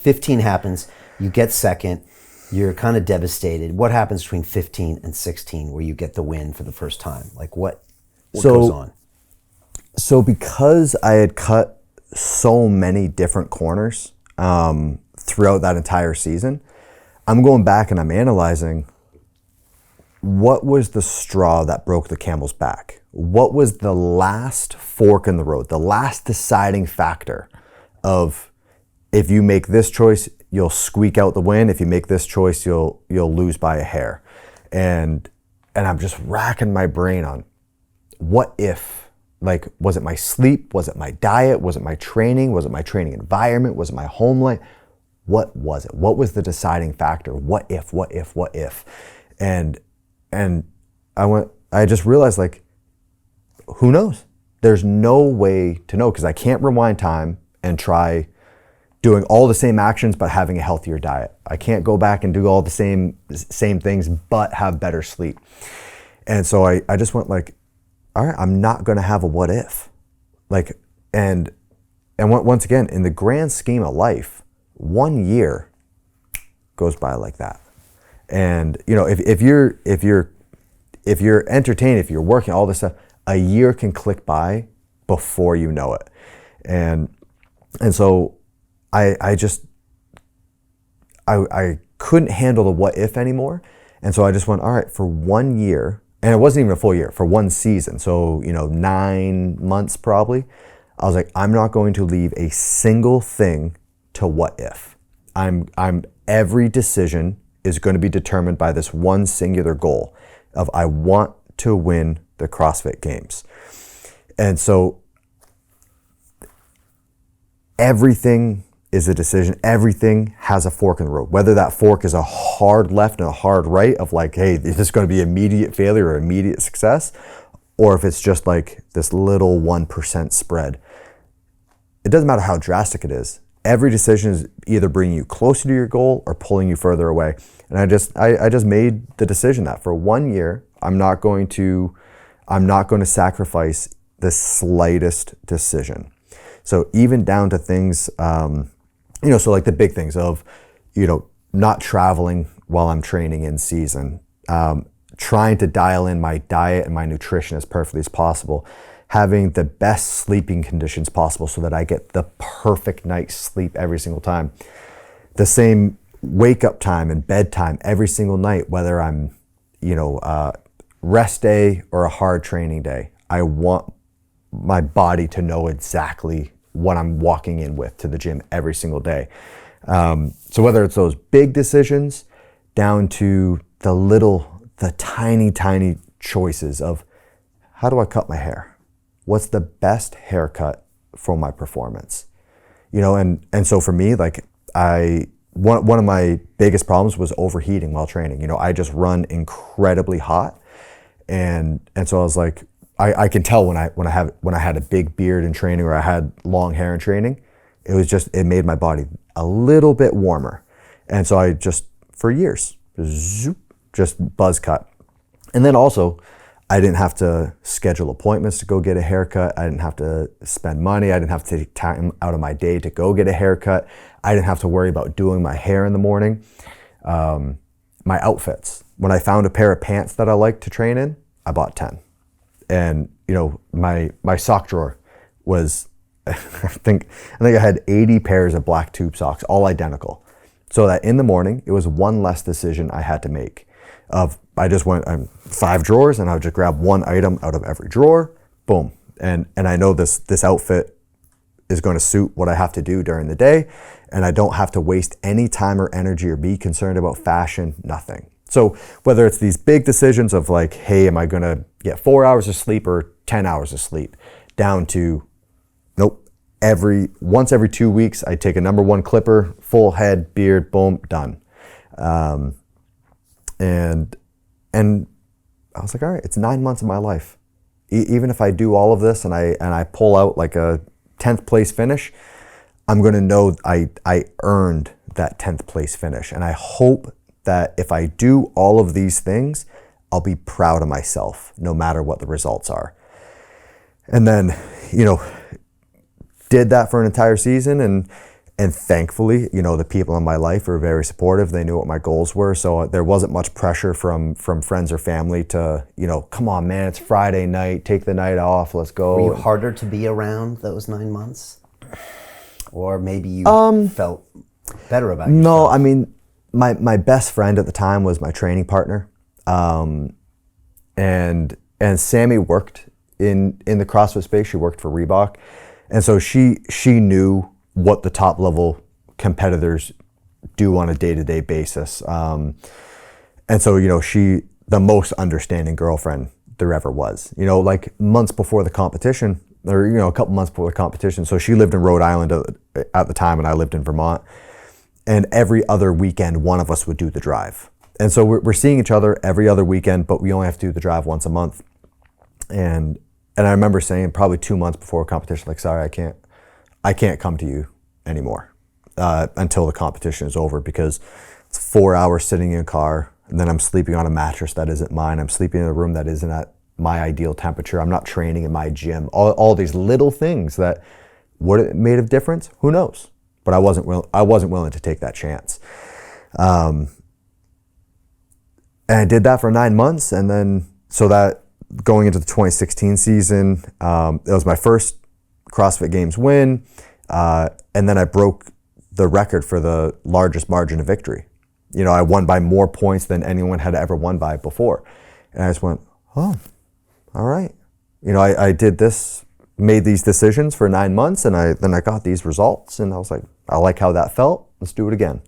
15 happens, you get second, you're kind of devastated. What happens between 15 and 16 where you get the win for the first time? Like what goes on? So because I had cut so many different corners throughout that entire season, I'm going back and I'm analyzing what was the straw that broke the camel's back? What was the last fork in the road, the last deciding factor of if you make this choice, you'll squeak out the win. If you make this choice, you'll lose by a hair. And I'm just racking my brain on what if, like, was it my sleep? Was it my diet? Was it my training? Was it my training environment? Was it my home life? What was it? What was the deciding factor? What if? And I just realized, like, who knows? There's no way to know because I can't rewind time and try doing all the same actions but having a healthier diet. I can't go back and do all the same things but have better sleep. And so I just went like, all right, I'm not going to have a what if. Like, and once again, in the grand scheme of life, 1 year goes by like that. And you know, if you're entertained, if you're working, all this stuff, a year can click by before you know it. And so I couldn't handle the what if anymore. And so I just went, all right, for 1 year, and it wasn't even a full year, for one season. So, 9 months probably. I was like, I'm not going to leave a single thing to what if. Every decision is going to be determined by this one singular goal of I want to win the CrossFit Games. And so everything is a decision. Everything has a fork in the road. Whether that fork is a hard left and a hard right of like, hey, is this going to be immediate failure or immediate success? Or if it's just like this little 1% spread. It doesn't matter how drastic it is. Every decision is either bringing you closer to your goal or pulling you further away. And I just made the decision that for 1 year, I'm not going to sacrifice the slightest decision. So even down to things, so like the big things of, not traveling while I'm training in season, trying to dial in my diet and my nutrition as perfectly as possible, having the best sleeping conditions possible so that I get the perfect night's sleep every single time. The same wake up time and bedtime every single night, whether I'm, rest day or a hard training day. I want my body to know exactly what I'm walking in with to the gym every single day. So whether it's those big decisions down to the tiny choices of how do I cut my hair? What's the best haircut for my performance? And so for me, like one of my biggest problems was overheating while training. I just run incredibly hot. And so I was like, I can tell when I had a big beard in training or I had long hair in training, it made my body a little bit warmer. And so I just, for years, just buzz cut. And then also, I didn't have to schedule appointments to go get a haircut. I didn't have to spend money. I didn't have to take time out of my day to go get a haircut. I didn't have to worry about doing my hair in the morning. My outfits. When I found a pair of pants that I liked to train in, I bought 10. And my sock drawer was, I think I had 80 pairs of black tube socks, all identical. So that in the morning, it was one less decision I had to make. I just went 5 drawers and I would just grab one item out of every drawer, boom. And I know this outfit is going to suit what I have to do during the day, and I don't have to waste any time or energy or be concerned about fashion, nothing. So whether it's these big decisions of like, hey, am I going to get 4 hours of sleep or 10 hours of sleep, down to, nope, once every 2 weeks, I take a number 1 clipper, full head, beard, boom, done. And I was like, all right, it's 9 months of my life. Even if I do all of this and I pull out like a 10th place finish, I'm going to know I earned that 10th place finish. And I hope that if I do all of these things, I'll be proud of myself no matter what the results are. And then, did that for an entire season. And thankfully, you know, the people in my life were very supportive. They knew what my goals were. So there wasn't much pressure from friends or family to, you know, come on, man, it's Friday night, take the night off, let's go. Were you harder to be around those 9 months? Or maybe you felt better about yourself? No, I mean, my best friend at the time was my training partner. And Sammy worked in the CrossFit space. She worked for Reebok. And so she knew what the top level competitors do on a day-to-day basis. And so, you know, the most understanding girlfriend there ever was, you know, like months before the competition, or, you know, a couple months before the competition. So she lived in Rhode Island at the time, and I lived in Vermont. And every other weekend, one of us would do the drive. And so we're seeing each other every other weekend, but we only have to do the drive once a month. And I remember saying probably 2 months before a competition, like, sorry, I can't come to you anymore until the competition is over, because it's 4 hours sitting in a car, and then I'm sleeping on a mattress that isn't mine. I'm sleeping in a room that isn't at my ideal temperature. I'm not training in my gym. All these little things that would it made a difference? Who knows? But I wasn't willing to take that chance. And I did that for 9 months, and then so that going into the 2016 season, it was my first CrossFit Games win, and then I broke the record for the largest margin of victory. You know, I won by more points than anyone had ever won by before. And I just went, oh, all right. You know, I did this, made these decisions for 9 months, and then I got these results, and I was like, I like how that felt. Let's do it again.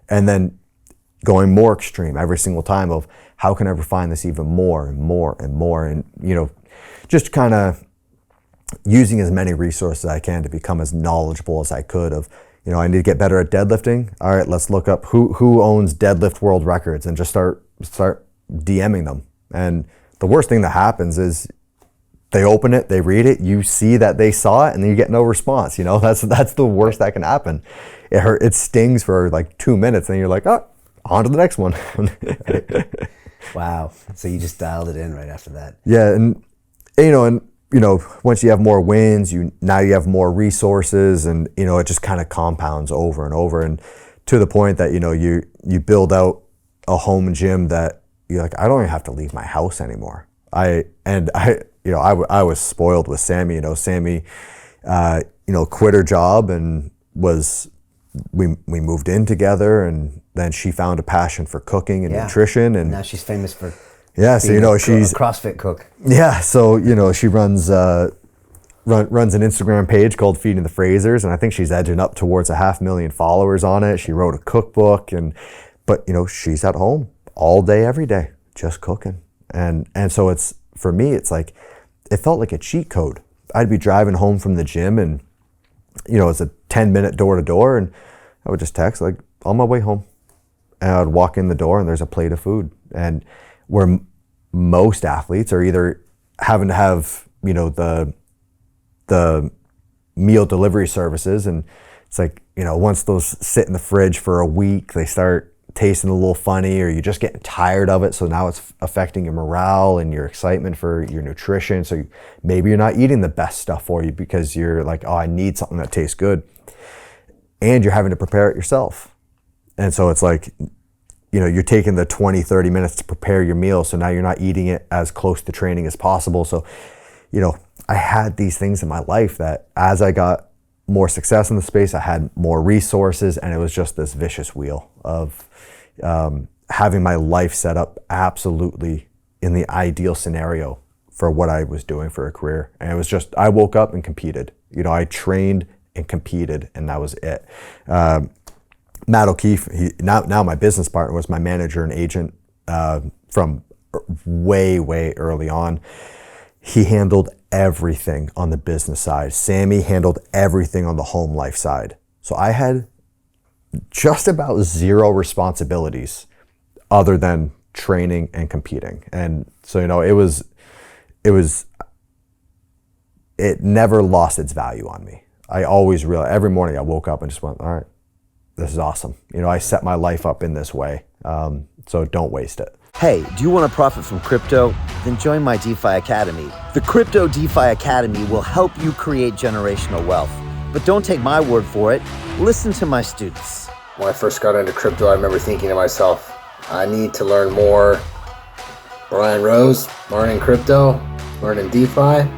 And then going more extreme every single time of how can I refine this even more and more and more, and, you know, just kind of using as many resources as I can to become as knowledgeable as I could of, you know, I need to get better at deadlifting. All right, let's look up who owns deadlift world records and just start DMing them. And the worst thing that happens is they open it, they read it, you see that they saw it, and then you get no response. You know, that's the worst that can happen. It stings for like 2 minutes, and you're like, oh, on to the next one. Wow. So you just dialed it in right after that. Yeah, and you know, once you have more wins, now you have more resources, and, you know, it just kind of compounds over and over, and to the point that, you know, you build out a home gym that you're like, I don't even have to leave my house anymore. I was spoiled with Sammy. You know, Sammy, you know, quit her job and we moved in together, and then she found a passion for cooking and nutrition, and now she's famous for so, you know, she's a CrossFit cook. Yeah, so, you know, she runs an Instagram page called Feeding the Frasers, and I think she's edging up towards 500,000 followers on it. She wrote a cookbook, but you know, she's at home all day, every day, just cooking. And so it's, for me, it's like, it felt like a cheat code. I'd be driving home from the gym, and, you know, it's a 10-minute door to door, and I would just text like, on my way home. And I would walk in the door, and there's a plate of food. And where most athletes are either having to have, you know, the meal delivery services, and it's like, you know, once those sit in the fridge for a week, they start tasting a little funny, or you're just getting tired of it, so now it's affecting your morale and your excitement for your nutrition. So maybe you're not eating the best stuff for you because you're like, oh, I need something that tastes good, and you're having to prepare it yourself. And so it's like, you know, you're taking the 20-30 minutes to prepare your meal, so now you're not eating it as close to training as possible. So, you know, I had these things in my life that as I got more success in the space, I had more resources, and it was just this vicious wheel of having my life set up absolutely in the ideal scenario for what I was doing for a career. And it was just, I woke up and competed. You know, I trained and competed, and that was it. Matt O'Keefe, now my business partner, was my manager and agent from way early on. He handled everything on the business side. Sammy handled everything on the home life side. So I had just about zero responsibilities other than training and competing. And so, you know, it never lost its value on me. I always realized, every morning I woke up and just went, all right, this is awesome. You know, I set my life up in this way, so don't waste it. Hey, do you want to profit from crypto? Then join my DeFi Academy. The Crypto DeFi Academy will help you create generational wealth. But don't take my word for it. Listen to my students. When I first got into crypto, I remember thinking to myself, I need to learn more. Brian Rose, learning crypto, learning DeFi,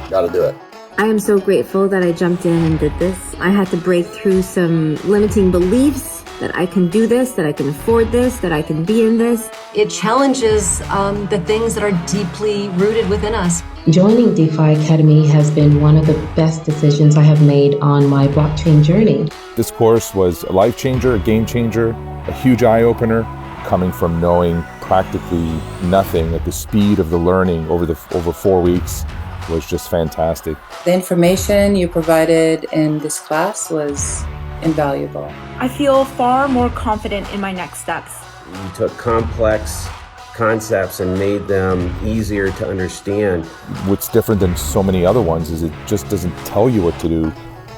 gotta do it. I am so grateful that I jumped in and did this. I had to break through some limiting beliefs that I can do this, that I can afford this, that I can be in this. It challenges the things that are deeply rooted within us. Joining DeFi Academy has been one of the best decisions I have made on my blockchain journey. This course was a life changer, a game changer, a huge eye-opener, coming from knowing practically nothing at the speed of the learning over 4 weeks was just fantastic. The information you provided in this class was invaluable. I feel far more confident in my next steps. You took complex concepts and made them easier to understand. What's different than so many other ones is it just doesn't tell you what to do.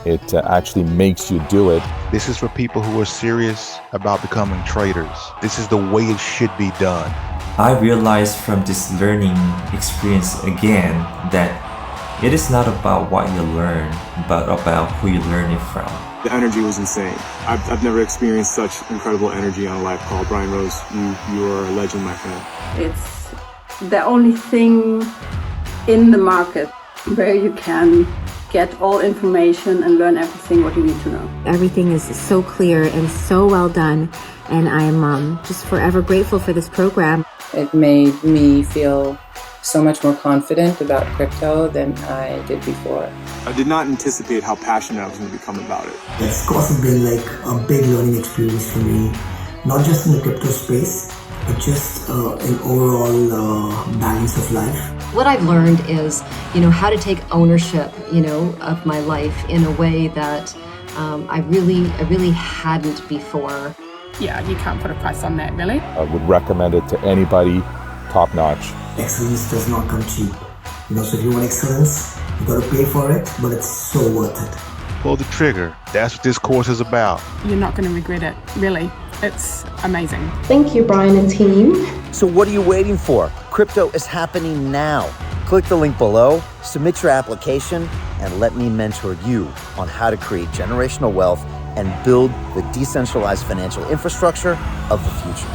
It actually makes you do it. This is for people who are serious about becoming traders. This is the way it should be done. I realized from this learning experience again that it is not about what you learn, but about who you learn it from. The energy was insane. I've never experienced such incredible energy on a live call. Brian Rose, you are a legend, my friend. It's the only thing in the market where you can get all information and learn everything what you need to know. Everything is so clear and so well done, and I'm just forever grateful for this program. It made me feel so much more confident about crypto than I did before. I did not anticipate how passionate I was going to become about it. It's also been like a big learning experience for me, not just in the crypto space, but just in overall balance of life. What I've learned is, how to take ownership, of my life in a way that I really hadn't before. Yeah, you can't put a price on that, really. I would recommend it to anybody, top notch. Excellence does not come cheap. So if you want excellence, you got to pay for it, but it's so worth it. Pull the trigger. That's what this course is about. You're not going to regret it, really. It's amazing. Thank you, Brian and team. So what are you waiting for? Crypto is happening now. Click the link below, submit your application, and let me mentor you on how to create generational wealth and build the decentralized financial infrastructure of the future.